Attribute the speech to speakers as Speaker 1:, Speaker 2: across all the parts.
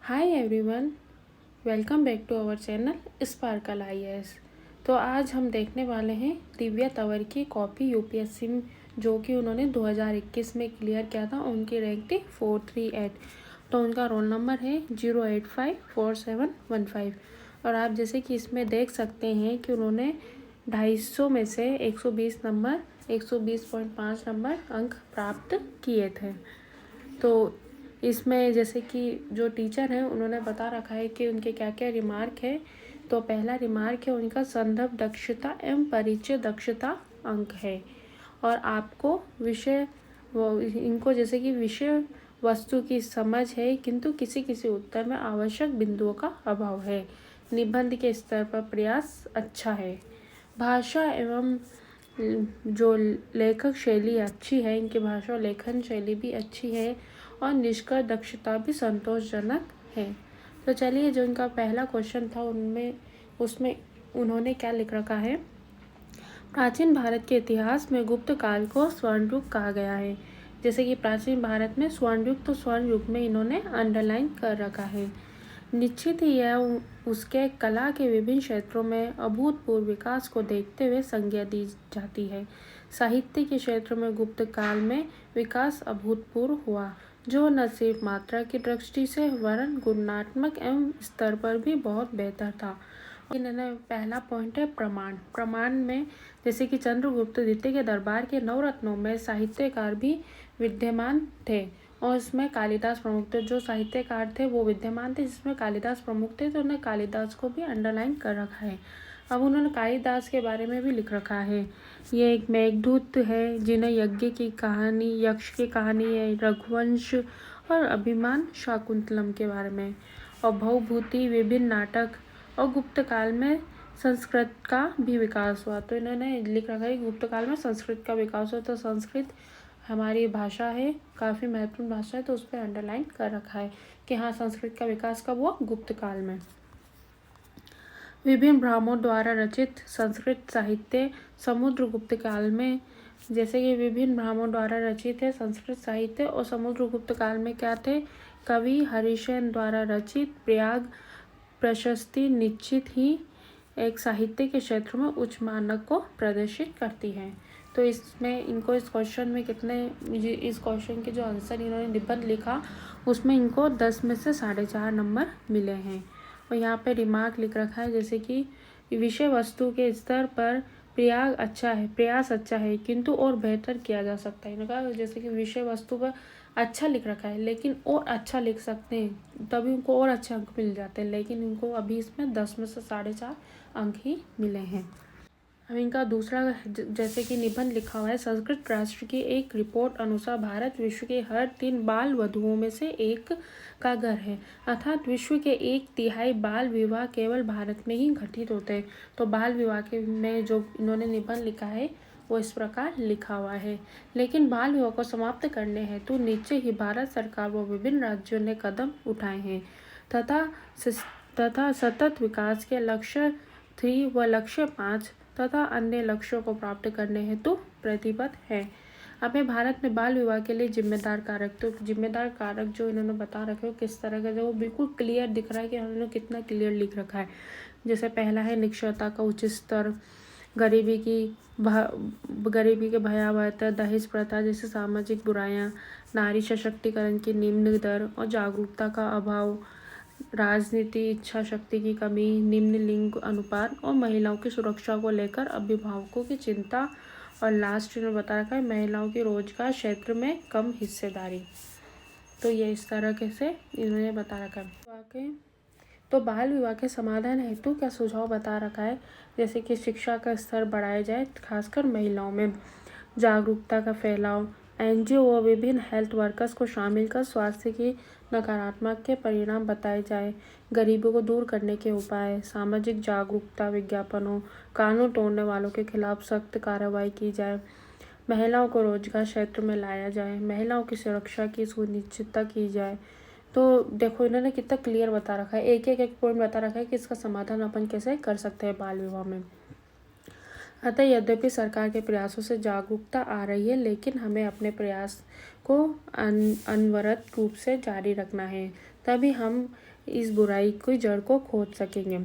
Speaker 1: Hi everyone, welcome back to our channel Sparkle IAS. तो आज हम देखने वाले हैं दिव्या तंवर की कॉपी यूपीएससी जो कि उन्होंने 2021 में क्लियर किया था। उनकी रैंक थी 438। तो उनका रोल नंबर है 0854715। और आप जैसे कि इसमें देख सकते हैं कि उन्होंने 250 में से 120 नंबर 120.5 नंबर अंक प्राप्त किए थे। तो इसमें जैसे कि जो टीचर हैं उन्होंने बता रखा है कि उनके क्या क्या रिमार्क है। तो पहला रिमार्क है उनका संदर्भ दक्षता एवं परिचय दक्षता अंक है। और आपको विषय इनको जैसे कि विषय वस्तु की समझ है किंतु किसी किसी उत्तर में आवश्यक बिंदुओं का अभाव है। निबंध के स्तर पर प्रयास अच्छा है। भाषा एवं जो लेखक शैली अच्छी है, इनकी भाषा और लेखन शैली भी अच्छी है और निष्कर्ष दक्षता भी संतोषजनक है। तो चलिए, जो इनका पहला क्वेश्चन था उसमें उन्होंने क्या लिख रखा है। प्राचीन भारत के इतिहास में गुप्त काल को स्वर्ण युग कहा गया है। जैसे कि प्राचीन भारत में स्वर्ण युग, तो स्वर्ण युग में इन्होंने अंडरलाइन कर रखा है। निश्चित ही यह उसके कला के विभिन्न क्षेत्रों में अभूतपूर्व विकास को देखते हुए संज्ञा दी जाती है। साहित्य के क्षेत्र में गुप्त काल में विकास अभूतपूर्व हुआ, जो न सिर्फ मात्रा की दृष्टि से वरन गुणात्मक एवं स्तर पर भी बहुत बेहतर था। इन्होंने पहला पॉइंट है प्रमाण। प्रमाण में जैसे कि चंद्रगुप्त द्वितीय के दरबार के नवरत्नों में साहित्यकार भी विद्यमान थे और इसमें कालिदास प्रमुख थे। जो साहित्यकार थे वो विद्यमान थे, जिसमें कालिदास प्रमुख थे, तो उन्हें कालिदास को भी अंडरलाइन कर रखा है। अब उन्होंने कालिदास के बारे में भी लिख रखा है। ये एक मेघदूत है जिन्हें यज्ञ की कहानी, यक्ष की कहानी है, रघुवंश और अभिमान शाकुंतलम के बारे में, और भवभूति, विभिन्न नाटक और गुप्त काल में संस्कृत का भी विकास हुआ। तो इन्होंने लिख रखा है गुप्त काल में संस्कृत का विकास हुआ। तो संस्कृत हमारी भाषा है, काफ़ी महत्वपूर्ण भाषा है, तो उस पर अंडरलाइन कर रखा है कि हाँ, संस्कृत का विकास कब हुआ, गुप्त काल में। विभिन्न ब्राह्मणों द्वारा रचित संस्कृत साहित्य समुद्रगुप्त काल में, जैसे कि विभिन्न ब्राह्मणों द्वारा रचित है संस्कृत साहित्य, और समुद्रगुप्त काल में क्या थे, कवि हरिसेन द्वारा रचित प्रयाग प्रशस्ति निश्चित ही एक साहित्य के क्षेत्र में उच्च मानक को प्रदर्शित करती है। तो इसमें इनको इस क्वेश्चन में इस क्वेश्चन के जो आंसर इन्होंने निबंध लिखा उसमें इनको 10 में से 4.5 नंबर मिले हैं। और यहाँ पे रिमार्क लिख रखा है जैसे कि विषय वस्तु के स्तर पर प्रयास अच्छा है किंतु और बेहतर किया जा सकता है। इन्होंने कहा जैसे कि विषय वस्तु पर अच्छा लिख रखा है लेकिन और अच्छा लिख सकते हैं, तभी उनको और अच्छे अंक मिल जाते हैं, लेकिन इनको अभी इसमें 10 में से 4.5 अंक ही मिले हैं। अब इनका दूसरा जैसे कि निबंध लिखा हुआ है, संस्कृत राष्ट्र की एक रिपोर्ट अनुसार भारत विश्व के हर 3 बाल वधुओं में से एक का घर है, अर्थात विश्व के 1/3 बाल विवाह केवल भारत में ही घटित होते हैं। तो बाल विवाह के में जो इन्होंने निबंध लिखा है वो इस प्रकार लिखा हुआ है। लेकिन बाल विवाह को समाप्त करने हेतु नीचे ही भारत सरकार व विभिन्न राज्यों ने कदम उठाए हैं तथा सतत विकास के लक्ष्य 3 व लक्ष्य 5 तथा अन्य लक्ष्यों को प्राप्त करने हेतु प्रतिबद्ध है। हमें भारत में बाल विवाह के लिए जिम्मेदार कारक, तो जिम्मेदार कारक जो इन्होंने बता रखे हो किस तरह का, जो बिल्कुल क्लियर दिख रहा है कि उन्होंने कितना क्लियर लिख रखा है। जैसे पहला है निरक्षरता का उच्च स्तर, गरीबी के भयावहता, दहेज प्रथा जैसे सामाजिक बुराइयां, नारी सशक्तिकरण की निम्न दर और जागरूकता का अभाव, राजनीति इच्छा शक्ति की कमी, निम्न लिंग अनुपात और महिलाओं की सुरक्षा को लेकर अभिभावकों की चिंता, और लास्ट में बता रखा है महिलाओं की रोजगार क्षेत्र में कम हिस्सेदारी। तो ये इस तरह से इन्होंने बता रखा है। तो बाल विवाह के समाधान हेतु क्या सुझाव बता रखा है, जैसे कि शिक्षा का स्तर बढ़ाया जाए, खासकर महिलाओं में जागरूकता का फैलाव, एनजीओ व विभिन्न हेल्थ वर्कर्स को शामिल कर स्वास्थ्य की नकारात्मक के परिणाम बताए जाए, गरीबी को दूर करने के उपाय, सामाजिक जागरूकता विज्ञापनों, कानून तोड़ने वालों के खिलाफ सख्त कार्रवाई की जाए, महिलाओं को रोजगार क्षेत्र में लाया जाए, महिलाओं की सुरक्षा की सुनिश्चितता की जाए। तो देखो इन्होंने कितना क्लियर बता रखा है, एक पॉइंट बता रखा है कि इसका समाधान अपन कैसे कर सकते हैं बाल विवाह में। अतः यद्यपि सरकार के प्रयासों से जागरूकता आ रही है, लेकिन हमें अपने प्रयास को अनवरत रूप से जारी रखना है। तभी हम इस बुराई की जड़ को खोज सकेंगे।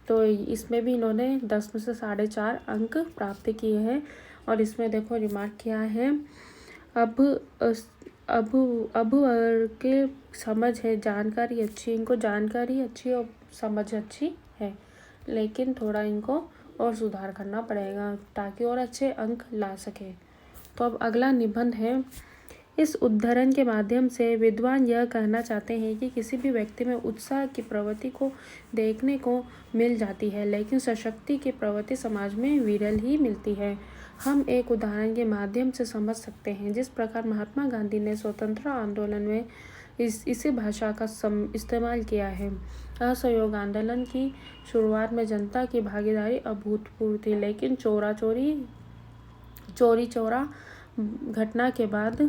Speaker 1: तो इसमें भी इन्होंने 10 में से 4.5 अंक प्राप्त किए हैं। और इसमें देखो रिमार्क किया है, अब अब के समझ है, जानकारी अच्छी, इनको जानकारी अच्छी और समझ अच्छी है, लेकिन थोड़ा इनको और सुधार करना पड़ेगा ताकि और अच्छे अंक ला सके। तो अब अगला निबंध है, इस उद्धरण के माध्यम से विद्वान यह कहना चाहते हैं कि किसी भी व्यक्ति में उत्साह की प्रवृत्ति को देखने को मिल जाती है, लेकिन सशक्ति की प्रवृत्ति समाज में विरल ही मिलती है। हम एक उदाहरण के माध्यम से समझ सकते हैं, जिस प्रकार महात्मा गांधी ने स्वतंत्रता आंदोलन में इसी भाषा का इस्तेमाल किया है। असहयोग आंदोलन की शुरुआत में जनता की भागीदारी अभूतपूर्व थी, लेकिन चोरी चौरा घटना के बाद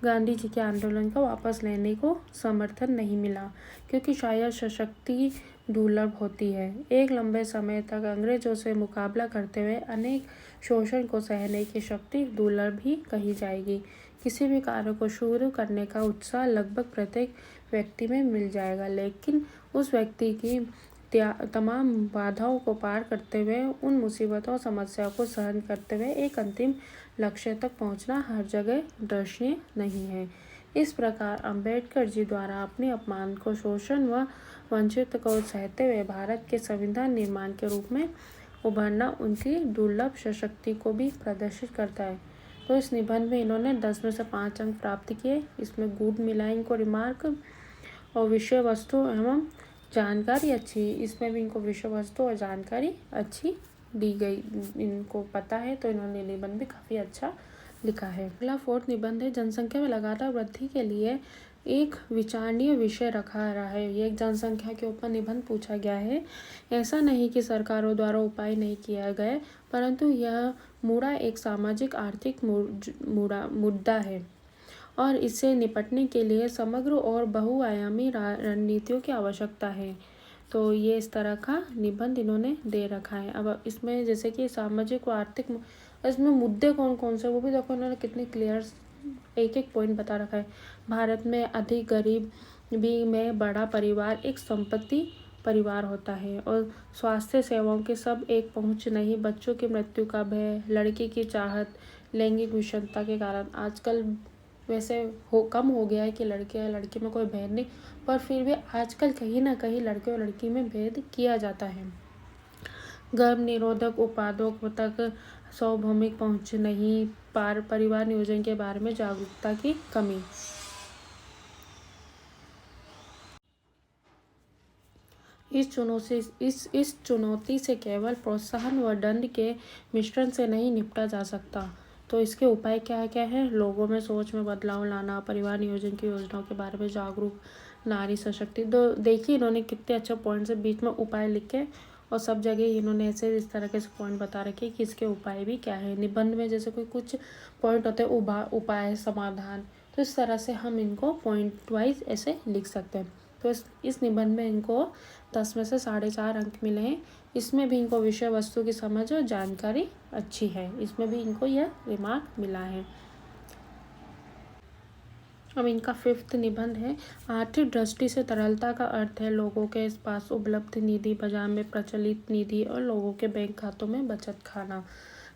Speaker 1: गांधी जी के आंदोलन को वापस लेने को समर्थन नहीं मिला, क्योंकि शायद सशक्ति दुर्लभ होती है। एक लंबे समय तक अंग्रेजों से मुकाबला करते हुए अनेक शोषण को सहने की शक्ति दुर्लभ ही कही जाएगी। किसी भी कार्य को शुरू करने का उत्साह लगभग प्रत्येक व्यक्ति में मिल जाएगा, लेकिन उस व्यक्ति की तमाम बाधाओं को पार करते हुए, उन मुसीबतों और समस्याओं को सहन करते हुए एक अंतिम लक्ष्य तक पहुंचना हर जगह दृश्य नहीं है। इस प्रकार अंबेडकर जी द्वारा अपने अपमान को, शोषण व वंचित को सहते हुए भारत के संविधान निर्माण के रूप में उभरना उनकी दुर्लभ सशक्ति को भी प्रदर्शित करता है। तो इस निबंध में इन्होंने 10 में से 5 अंक प्राप्त किए। इसमें गुड मिला इनको रिमार्क। और विषय वस्तु एवं जानकारी अच्छी, इसमें भी इनको विषय वस्तु और जानकारी अच्छी दी गई, इनको पता है, तो इन्होंने निबंध भी काफ़ी अच्छा लिखा है। अगला 4th निबंध है, जनसंख्या में लगातार वृद्धि के लिए एक विचारणीय विषय रखा रहा है। ये एक जनसंख्या के ऊपर निबंध पूछा गया है। ऐसा नहीं कि सरकारों द्वारा उपाय नहीं किया गया, परंतु यह मुद्दा एक सामाजिक आर्थिक मुद्दा है और इससे निपटने के लिए समग्र और बहुआयामी रणनीतियों की आवश्यकता है। तो ये इस तरह का निबंध इन्होंने दे रखा है। अब इसमें जैसे कि सामाजिक व आर्थिक, इसमें मुद्दे कौन कौन से वो भी देखो इन्होंने कितने क्लियर एक एक पॉइंट बता रखा है। भारत में अधिक गरीबी में बड़ा परिवार एक संपत्ति परिवार होता है और स्वास्थ्य सेवाओं के सब एक पहुंच नहीं, बच्चों की मृत्यु का भय, लड़की की चाहत, लैंगिक विषमता के कारण आजकल वैसे कम हो गया है कि लड़के या लड़की में कोई भेद नहीं, पर फिर भी आजकल कहीं ना कहीं लड़के और लड़की में भेद किया जाता है। गर्भ निरोधक उत्पादों तक सार्वभौमिक पहुंच नहीं, परिवार नियोजन के बारे में जागरूकता की कमी। इस चुनौती से केवल प्रोत्साहन व दंड के मिश्रण से नहीं निपटा जा सकता। तो इसके उपाय क्या क्या है? लोगों में सोच में बदलाव लाना, परिवार नियोजन की योजनाओं के बारे में जागरूक, नारी सशक्ति। तो देखिए इन्होंने कितने अच्छे पॉइंट से बीच में उपाय लिखे और सब जगह इन्होंने ऐसे इस तरह के पॉइंट बता रखे कि इसके उपाय भी क्या है। निबंध में जैसे कोई कुछ पॉइंट होते हैं, उपाय, समाधान, तो इस तरह से हम इनको पॉइंट वाइज ऐसे लिख सकते हैं। तो इस निबंध में इनको 10 में से 4.5 अंक मिले हैं। इसमें भी इनको विषय वस्तु की समझ और जानकारी अच्छी है, इसमें भी इनको यह रिमार्क मिला है। अब इनका 5th निबंध है, आर्थिक दृष्टि से तरलता का अर्थ है लोगों के पास उपलब्ध निधि, बाजार में प्रचलित निधि और लोगों के बैंक खातों में बचत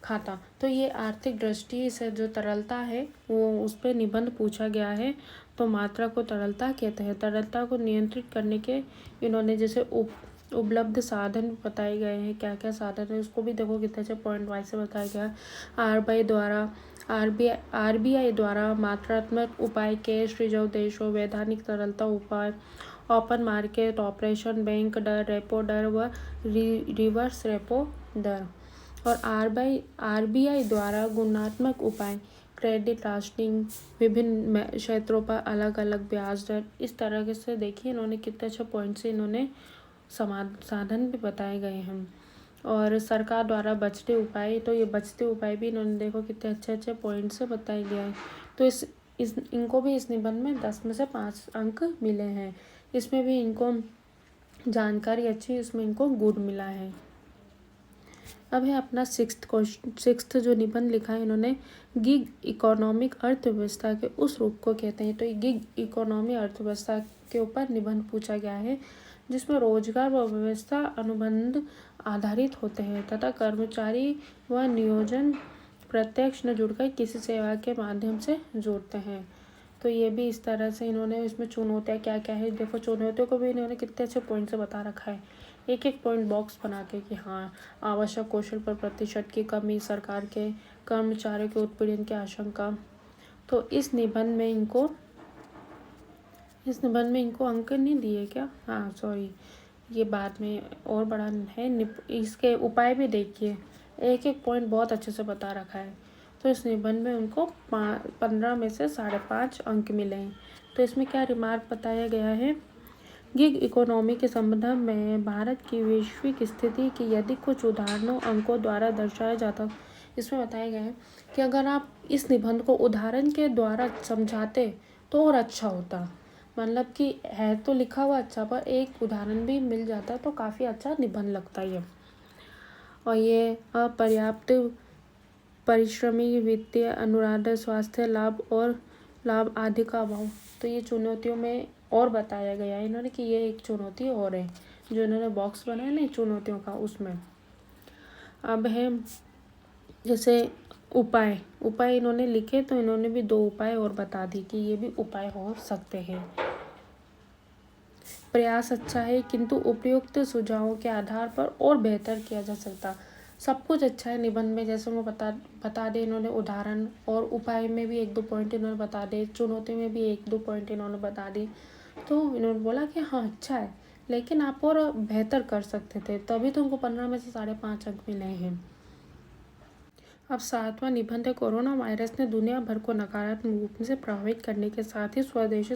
Speaker 1: खाता। तो ये आर्थिक दृष्टि से जो तरलता है वो उस पर निबंध पूछा गया है। तो मात्रा को तरलता कहते हैं। तरलता को नियंत्रित करने के इन्होंने जैसे उपलब्ध साधन बताए गए हैं, क्या क्या साधन है उसको भी देखो कितने अच्छे पॉइंट वाइज से बताया गया। आरबीआई द्वारा मात्रात्मक उपाय, कैश रिजर्व देशों, वैधानिक तरलता उपाय, ओपन मार्केट ऑपरेशन, बैंक दर, रेपो दर व रिवर्स रेपो दर। और आरबीआई द्वारा गुणात्मक उपाय, क्रेडिट राशनिंग, विभिन्न क्षेत्रों पर अलग अलग ब्याज दर। इस तरह से देखिए इन्होंने कितने अच्छे पॉइंट से इन्होंने साधन भी बताए गए हैं। और सरकार द्वारा बचते उपाय, तो ये बचते उपाय भी इन्होंने देखो कितने अच्छे अच्छे पॉइंट से बताए गए हैं। तो इनको भी इस निबंध में 10 में से 5 अंक मिले हैं। इसमें भी इनको जानकारी अच्छी, इसमें इनको गुड मिला है। अब है अपना सिक्स्थ जो निबंध लिखा है इन्होंने, गिग इकोनॉमिक अर्थव्यवस्था के उस रूप को कहते हैं। तो ये गिग इकोनॉमी अर्थव्यवस्था के ऊपर निबंध पूछा गया है, जिसमें रोजगार व व्यवस्था अनुबंध आधारित होते हैं तथा कर्मचारी व नियोजन प्रत्यक्ष न जुड़कर किसी सेवा के माध्यम से जुड़ते हैं। तो ये भी इस तरह से इन्होंने इसमें चुनौतियाँ क्या क्या है, देखो चुनौतियों को भी इन्होंने कितने अच्छे पॉइंट से बता रखा है, एक एक पॉइंट बॉक्स बना के कि हाँ, आवश्यक कौशल पर प्रतिशत की कमी, सरकार के कर्मचारियों के उत्पीड़न की आशंका। तो इस निबंध में इनको अंक नहीं दिए क्या, हाँ सॉरी, ये बाद में और बड़ा है। इसके उपाय भी देखिए, एक एक पॉइंट बहुत अच्छे से बता रखा है। तो इस निबंध में उनको 15 में से 5.5 अंक मिले हैं। तो इसमें क्या रिमार्क बताया गया है, गिग इकोनॉमी के संबंध में भारत की वैश्विक स्थिति की यदि कुछ उदाहरणों अंकों द्वारा दर्शाया जाता, इसमें बताया गया है कि अगर आप इस निबंध को उदाहरण के द्वारा समझाते तो और अच्छा होता, मतलब कि है तो लिखा हुआ अच्छा, पर एक उदाहरण भी मिल जाता तो काफ़ी अच्छा निबंध लगता है। और ये अपर्याप्त परिश्रमी, वित्तीय अनुराधा, स्वास्थ्य लाभ आदि का अभाव। तो ये चुनौतियों में और बताया गया है इन्होंने कि ये एक चुनौती और है, जो इन्होंने बॉक्स बनाया ना चुनौतियों का, उसमें। अब है जैसे उपाय इन्होंने लिखे, तो इन्होंने भी 2 उपाय और बता दी कि ये भी उपाय हो सकते हैं। प्रयास अच्छा है किंतु उपयुक्त सुझावों के आधार पर और बेहतर किया जा सकता। सब कुछ अच्छा है निबंध में, जैसे वो बता दे इन्होंने उदाहरण, और उपाय में भी 1-2 पॉइंट इन्होंने बता दे, चुनौती में भी 1-2 पॉइंट इन्होंने बता दी। तो इन्होंने बोला कि हाँ अच्छा है, लेकिन आप और बेहतर कर सकते थे, तभी तो उनको 15 में से 5.5 अंक मिले हैं। अब 7वां निबंध है, कोरोना वायरस ने दुनिया भर को नकारात्मक रूप से प्रभावित करने के साथ ही स्वदेशी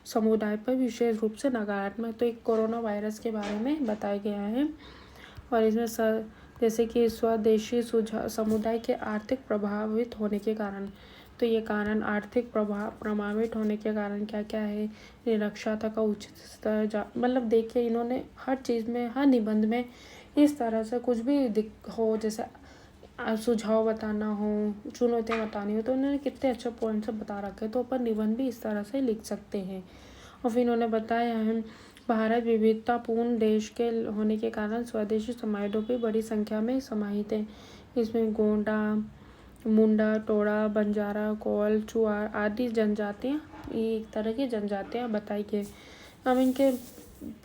Speaker 1: समुदाय पर विशेष रूप से नकारात्मक। तो एक कोरोना वायरस के बारे में बताया गया है, और इसमें जैसे कि स्वदेशी समुदाय के आर्थिक प्रभावित होने के कारण। तो ये कारण आर्थिक प्रभावित होने के कारण क्या क्या है, निरक्षरता का उचित स्तर, मतलब देखिए इन्होंने हर चीज़ में, हर निबंध में इस तरह से कुछ भी हो, जैसे सुझाव बताना हो, चुनौतियाँ बतानी हो, तो उन्होंने कितने अच्छे पॉइंट से बता रखे। तो अपन निबंध भी इस तरह से लिख सकते हैं। और फिर इन्होंने बताया है, भारत विविधतापूर्ण देश के होने के कारण स्वदेशी समाजों भी बड़ी संख्या में समाहित है। इसमें गोंडा, मुंडा, टोडा, बंजारा, कोल, चुआर आदि जनजातियाँ, ये एक तरह की जनजातियाँ बताई गई। अब इनके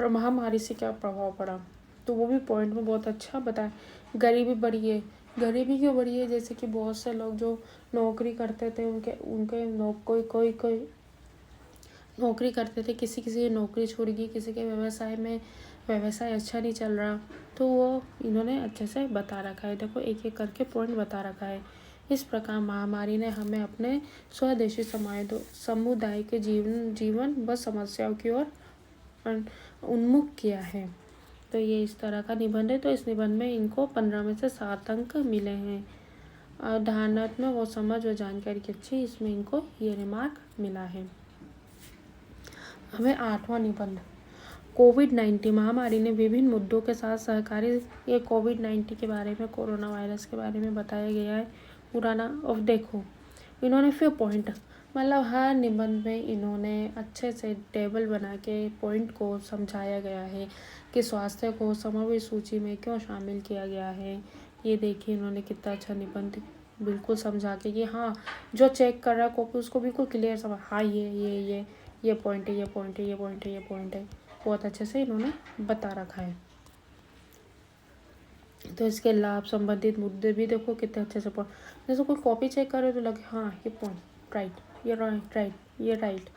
Speaker 1: महामारी से क्या प्रभाव पड़ा, तो वो भी पॉइंट में बहुत अच्छा बताया। गरीबी बढ़ी है, गरीबी क्यों बढ़ी है, जैसे कि बहुत से लोग जो नौकरी करते थे, कोई नौकरी करते थे, किसी की नौकरी छूट गई, किसी के व्यवसाय अच्छा नहीं चल रहा, तो वो इन्होंने अच्छे से बता रखा है। देखो एक एक करके पॉइंट बता रखा है। इस प्रकार महामारी ने हमें अपने स्वदेशी समुदाय के जीवन व समस्याओं की ओर उन्मुख किया है। तो ये इस तरह का निबंध है। तो इस निबंध में इनको 15 में से 7 अंक मिले हैं। अवधारणात्मक वो समझ व जानकारी की अच्छी, इसमें इनको ये रिमार्क मिला है। हमें 8वां निबंध, कोविड-19 महामारी ने विभिन्न मुद्दों के साथ सहकारी, ये कोविड-19 के बारे में, कोरोना वायरस के बारे में बताया गया है पुराना। अब देखो इन्होंने फिर पॉइंट, मतलब हर निबंध में इन्होंने अच्छे से टेबल बना के पॉइंट को समझाया गया है कि स्वास्थ्य को समग्र सूची में क्यों शामिल किया गया है। ये देखिए इन्होंने कितना अच्छा निबंध बिल्कुल समझा के कि हाँ, जो चेक कर रहा है कॉपी उसको बिल्कुल क्लियर समझ, हाँ ये पॉइंट है, ये पॉइंट है, ये पॉइंट है, ये पॉइंट है, बहुत अच्छे से इन्होंने बता रखा है। तो इसके लाभ संबंधित मुद्दे भी देखो कितने अच्छे से जैसे कोई कॉपी चेक करे तो लगे हाँ ये पॉइंट राइट, ये राइट, ये राइट।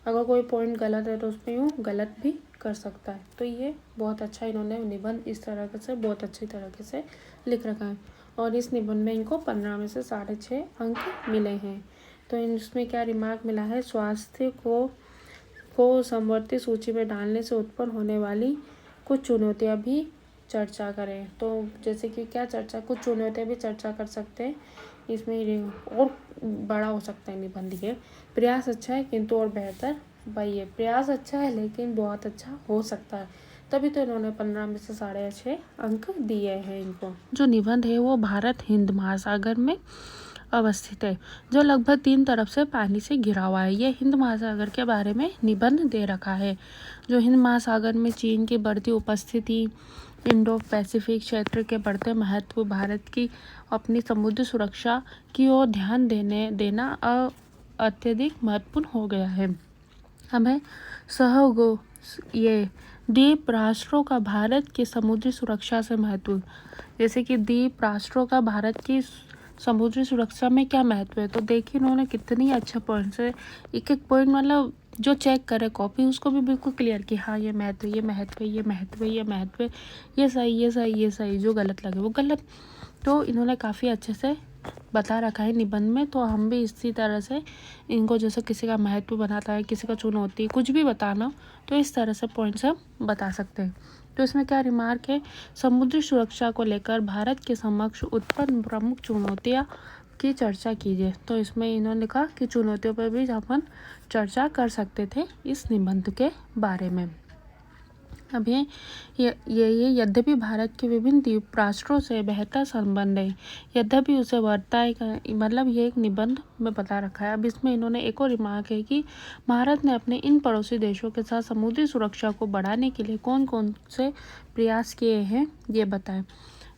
Speaker 1: अगर कोई पॉइंट गलत है तो उस पर यूँ गलत भी कर सकता है। तो ये बहुत अच्छा इन्होंने निबंध इस तरह से बहुत अच्छी तरीके से लिख रखा है। और इस निबंध में इनको 15 में से 6.5 अंक मिले हैं। तो इसमें क्या रिमार्क मिला है, स्वास्थ्य को समवर्ती सूची में डालने से उत्पन्न होने वाली कुछ चुनौतियाँ भी चर्चा करें। तो जैसे कि क्या चर्चा, कुछ चुनौतियाँ भी चर्चा कर सकते हैं। इसमें और बड़ा हो सकता है निबंध के, प्रयास अच्छा है किंतु और बेहतर, भाई ये प्रयास अच्छा है लेकिन बहुत अच्छा हो सकता है। तभी तो इन्होंने 15 में से 6.5 अंक दिए हैं इनको। जो निबंध है वो भारत हिंद महासागर में अवस्थित है, जो लगभग 3 तरफ से पानी से घिरा हुआ है। ये हिंद महासागर के बारे में निबंध दे रखा है। जो हिंद महासागर में चीन की बढ़ती उपस्थिति, इंडो पैसिफिक क्षेत्र के बढ़ते महत्व, भारत की अपनी समुद्र सुरक्षा की ओर ध्यान देना अत्यधिक महत्वपूर्ण हो गया है। हमें ये द्वीप राष्ट्रों का भारत की समुद्री सुरक्षा से महत्व, जैसे कि द्वीप राष्ट्रों का भारत की समुद्री सुरक्षा में क्या महत्व है। तो देखिए इन्होंने कितनी अच्छे पॉइंट से एक एक पॉइंट मतलब जो चेक करे कॉपी उसको भी बिल्कुल क्लियर कि हाँ ये महत्व, ये महत्व, ये महत्व, ये महत्व, ये सही, ये सही, ये सही, जो गलत लगे वो गलत। तो इन्होंने काफ़ी अच्छे से बता रखा है निबंध में। तो हम भी इसी तरह से इनको, जैसे किसी का महत्व बनाता है, किसी का चुनौती, कुछ भी बताना, तो इस तरह से पॉइंट्स हम बता सकते हैं। तो इसमें क्या रिमार्क है, समुद्री सुरक्षा को लेकर भारत के समक्ष उत्पन्न प्रमुख चुनौतियाँ की चर्चा कीजिए। तो इसमें इन्होंने कहा कि चुनौतियों पर भी अपन चर्चा कर सकते थे इस निबंध के बारे में। अब ये यद्यपि भारत के विभिन्न द्वीप राष्ट्रों से बेहतर संबंध है, यद्यपि उसे वर्ताए, मतलब ये एक निबंध में बता रखा है। अब इसमें इन्होंने एक और रिमार्क है कि भारत ने अपने इन पड़ोसी देशों के साथ समुद्री सुरक्षा को बढ़ाने के लिए कौन कौन से प्रयास किए हैं ये बताएं।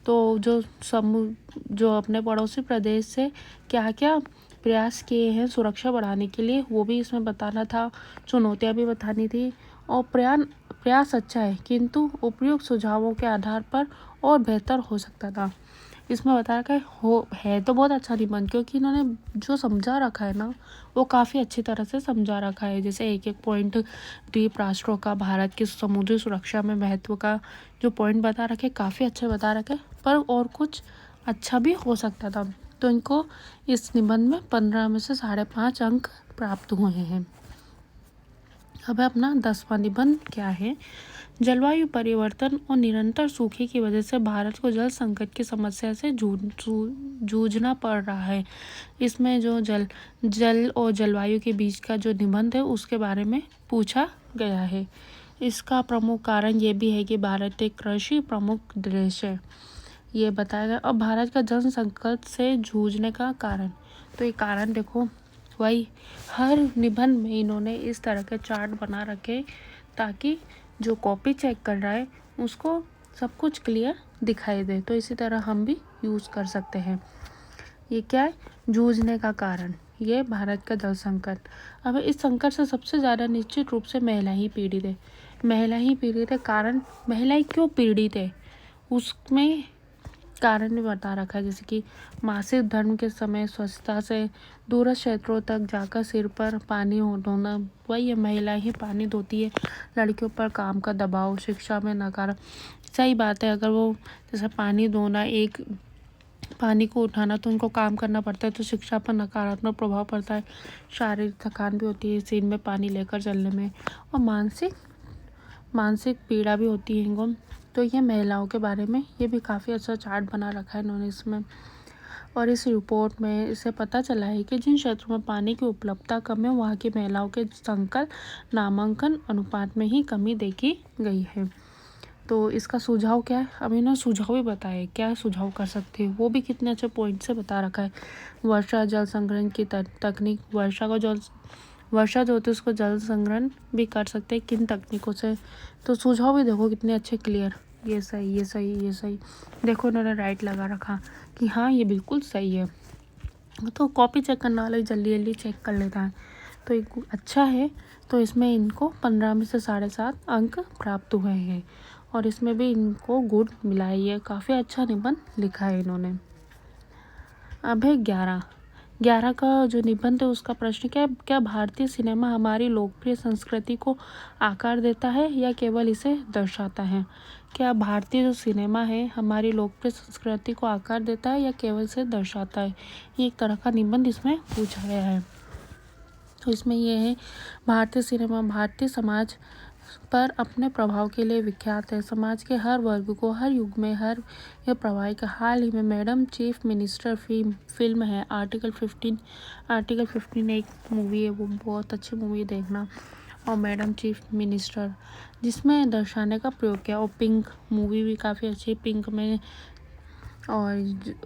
Speaker 1: तो जो अपने पड़ोसी प्रदेश से क्या क्या प्रयास किए हैं सुरक्षा बढ़ाने के लिए, वो भी इसमें बताना था, चुनौतियाँ भी बतानी थी। और प्रयास अच्छा है किंतु उपयुक्त सुझावों के आधार पर और बेहतर हो सकता था। इसमें बता रखा है तो बहुत अच्छा निबंध, क्योंकि इन्होंने जो समझा रखा है ना वो काफ़ी अच्छी तरह से समझा रखा है। जैसे एक एक पॉइंट द्वीप राष्ट्रों का भारत की समुद्री सुरक्षा में महत्व का जो पॉइंट बता रखे, काफ़ी अच्छे बता रखे, पर और कुछ अच्छा भी हो सकता था। तो इनको इस निबंध में 15 में से 5.5 अंक प्राप्त हुए हैं। अब अपना 10वां निबंध क्या है, जलवायु परिवर्तन और निरंतर सूखे की वजह से भारत को जल संकट की समस्या से जूझना पड़ रहा है। इसमें जो जल और जलवायु के बीच का जो निबंध है उसके बारे में पूछा गया है। इसका प्रमुख कारण ये भी है कि भारत एक कृषि प्रमुख देश है, ये बताया गया। अब भारत का जल संकट से जूझने का कारण, तो ये कारण देखो वही हर निबंध में इन्होंने इस तरह के चार्ट बना रखे ताकि जो कॉपी चेक कर रहा है उसको सब कुछ क्लियर दिखाई दे। तो इसी तरह हम भी यूज़ कर सकते हैं। ये क्या है, जूझने का कारण, ये भारत का जल संकट। अब इस संकट से सबसे ज़्यादा निश्चित रूप से महिला ही पीड़ित है। महिला ही पीड़ित है, कारण महिलाएं क्यों पीड़ित है उसमें कारण भी बता रखा है। जैसे कि मासिक धर्म के समय स्वच्छता से दूरस्थ क्षेत्रों तक जाकर सिर पर पानी धोना, वही महिला ही पानी धोती है। लड़कियों पर काम का दबाव, शिक्षा में नकार, सही बात है, अगर वो जैसे पानी धोना, एक पानी को उठाना तो उनको काम करना पड़ता है, तो शिक्षा पर नकारात्मक प्रभाव पड़ता है। शारीरिक थकान भी होती है सीन में पानी लेकर चलने में, और मानसिक पीड़ा भी होती है इनको। तो ये महिलाओं के बारे में ये भी काफ़ी अच्छा चार्ट बना रखा है इन्होंने इसमें। और इस रिपोर्ट में इससे पता चला है कि जिन क्षेत्रों में पानी की उपलब्धता कम है वहाँ की महिलाओं के संकल्प नामांकन अनुपात में ही कमी देखी गई है। तो इसका सुझाव क्या है, अब इन्होंने सुझाव भी बताया क्या सुझाव कर सकते हैं, वो भी कितने अच्छे पॉइंट से बता रखा है। वर्षा जल संग्रहण की तकनीक, वर्षा जो होती है उसको जल संग्रहण भी कर सकते हैं किन तकनीकों से। तो सुझाव भी देखो कितने अच्छे क्लियर, ये सही, ये सही, ये सही, देखो इन्होंने राइट लगा रखा कि हाँ ये बिल्कुल सही है। तो कॉपी चेक करने वाला जल्दी जल्दी चेक कर लेता है, तो एक अच्छा है। तो इसमें इनको 15 में से 7.5 अंक प्राप्त हुए हैं, और इसमें भी इनको गुड मिला है। ये काफ़ी अच्छा निबंध लिखा है इन्होंने। अब है 11 का जो निबंध है उसका प्रश्न क्या भारतीय सिनेमा हमारी लोकप्रिय संस्कृति को आकार देता है या केवल इसे दर्शाता है। क्या भारतीय जो सिनेमा है हमारी लोकप्रिय संस्कृति को आकार देता है या केवल इसे दर्शाता है, ये एक तरह का निबंध इसमें पूछा गया है। तो इसमें यह है, भारतीय सिनेमा भारतीय समाज पर अपने प्रभाव के लिए विख्यात है। समाज के हर वर्ग को हर युग में यह प्रभावित। हाल ही में मैडम चीफ मिनिस्टर फिल्म है। आर्टिकल 15 एक मूवी है, वो बहुत अच्छी मूवी है, देखना। और मैडम चीफ मिनिस्टर, जिसमें दर्शाने का प्रयोग किया। और पिंक मूवी भी काफ़ी अच्छी, पिंक में, और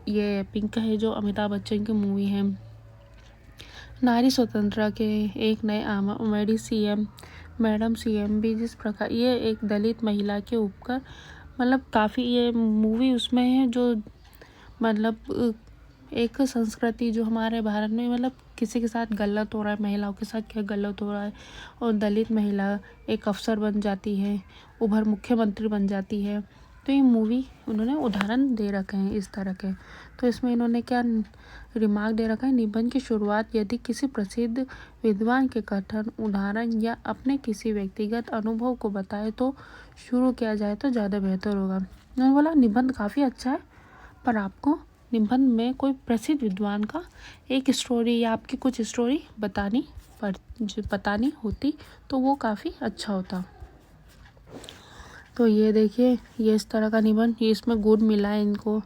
Speaker 1: ये पिंक है जो अमिताभ बच्चन की मूवी है। नारी स्वतंत्रता के एक नए मैडम सीएम भी, जिस प्रकार ये एक दलित महिला के उपकर, मतलब काफ़ी ये मूवी उसमें है जो मतलब एक संस्कृति जो हमारे भारत में मतलब किसी के साथ गलत हो रहा है, महिलाओं के साथ क्या गलत हो रहा है, और दलित महिला एक अफसर बन जाती है, उभर मुख्यमंत्री बन जाती है। तो ये मूवी उन्होंने उदाहरण दे रखे हैं इस तरह के। तो इसमें इन्होंने क्या रिमार्क दे रखा है, निबंध की शुरुआत यदि किसी प्रसिद्ध विद्वान के कथन, उदाहरण या अपने किसी व्यक्तिगत अनुभव को बताए तो शुरू किया जाए तो ज़्यादा बेहतर होगा। उन्होंने बोला निबंध काफ़ी अच्छा है, पर आपको निबंध में कोई प्रसिद्ध विद्वान का एक स्टोरी या आपकी कुछ स्टोरी बतानी होती तो वो काफ़ी अच्छा होता। तो ये देखिए, ये इस तरह का निबंध, ये इसमें गुण मिला है इनको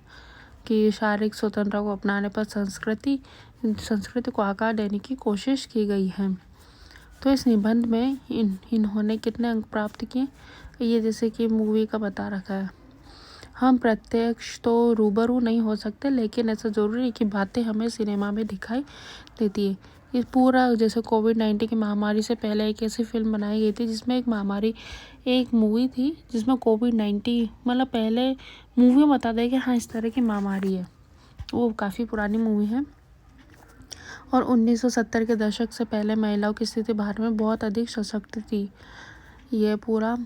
Speaker 1: कि शारीरिक स्वतंत्रता को अपनाने पर संस्कृति को आकार देने की कोशिश की गई है। तो इस निबंध में इन्होंने कितने अंक प्राप्त किए, ये जैसे कि मूवी का बता रखा है। हम प्रत्यक्ष तो रूबरू नहीं हो सकते, लेकिन ऐसा ज़रूरी है कि बातें हमें सिनेमा में दिखाई देती है। ये पूरा जैसे कोविड-19 की महामारी से पहले एक ऐसी फिल्म बनाई गई थी जिसमें एक मूवी थी जिसमें कोविड-19 मतलब पहले मूवी में बता दें कि हाँ इस तरह की महामारी है। वो काफ़ी पुरानी मूवी है। और 1970 के दशक से पहले महिलाओं की स्थिति भारत में बहुत अधिक सशक्त थी। ये पूरा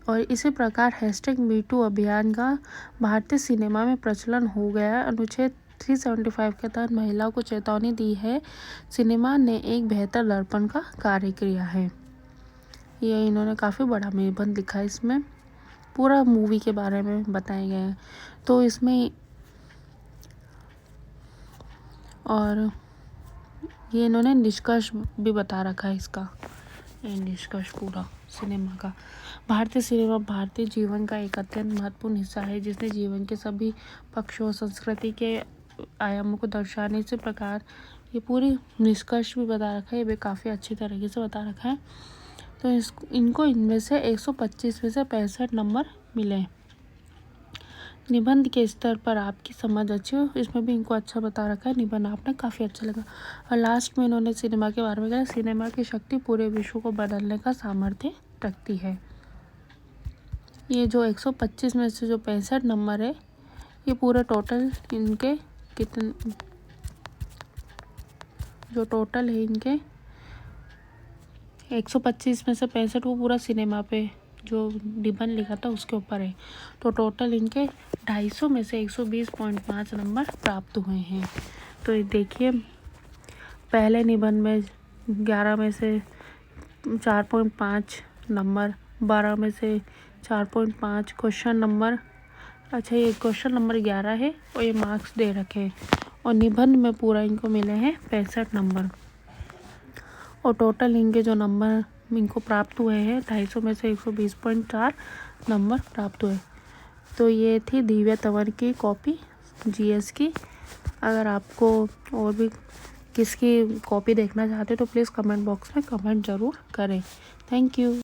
Speaker 1: और इसी प्रकार #MeToo अभियान का भारतीय सिनेमा में प्रचलन हो गया। अनुच्छेद 375 के तहत महिलाओं को चेतावनी दी है। सिनेमा ने एक बेहतर दर्पण का कार्य किया है। ये इन्होंने काफ़ी बड़ा निबंध लिखा है, इसमें पूरा मूवी के बारे में बताया गया है। तो इसमें और ये इन्होंने निष्कर्ष भी बता रखा है इसका, ये निष्कर्ष पूरा सिनेमा का। भारतीय सिनेमा भारतीय जीवन का एक अत्यंत महत्वपूर्ण हिस्सा है, जिसने जीवन के सभी पक्षों और संस्कृति के आयामों को दर्शाने से प्रकार ये पूरी निष्कर्ष भी बता रखा है, ये भी काफ़ी अच्छी तरीके से बता रखा है। तो इनको इनमें से 125 में से 65 नंबर मिले। निबंध के स्तर पर आपकी समझ अच्छी हो, इसमें भी इनको अच्छा बता रखा है। निबंध आपने काफ़ी अच्छा लगा। और लास्ट में इन्होंने सिनेमा के बारे में कहा, सिनेमा की शक्ति पूरे विश्व को बदलने का सामर्थ्य रखती है। ये जो 125 में से जो 65 नंबर है, ये पूरे टोटल इनके कितने, जो टोटल है इनके 125 में से 65 वो पूरा सिनेमा पे जो निबंध लिखा था उसके ऊपर है। तो टोटल इनके 250 में से 120.5 नंबर प्राप्त हुए हैं। तो ये देखिए, पहले निबंध में 11 में से 4.5 नंबर, 12 में से 4.5 क्वेश्चन नंबर। अच्छा, ये क्वेश्चन नंबर 11 है और ये मार्क्स दे रखे हैं। और निबंध में पूरा इनको मिले हैं 65 नंबर। और टोटल इनके जो नंबर इनको प्राप्त हुए हैं 250 में से 120.4 नंबर प्राप्त हुए। तो ये थी दिव्या तंवर की कॉपी जीएस की। अगर आपको और भी किसकी कॉपी देखना चाहते हो तो प्लीज़ कमेंट बॉक्स में कमेंट ज़रूर करें। Thank you.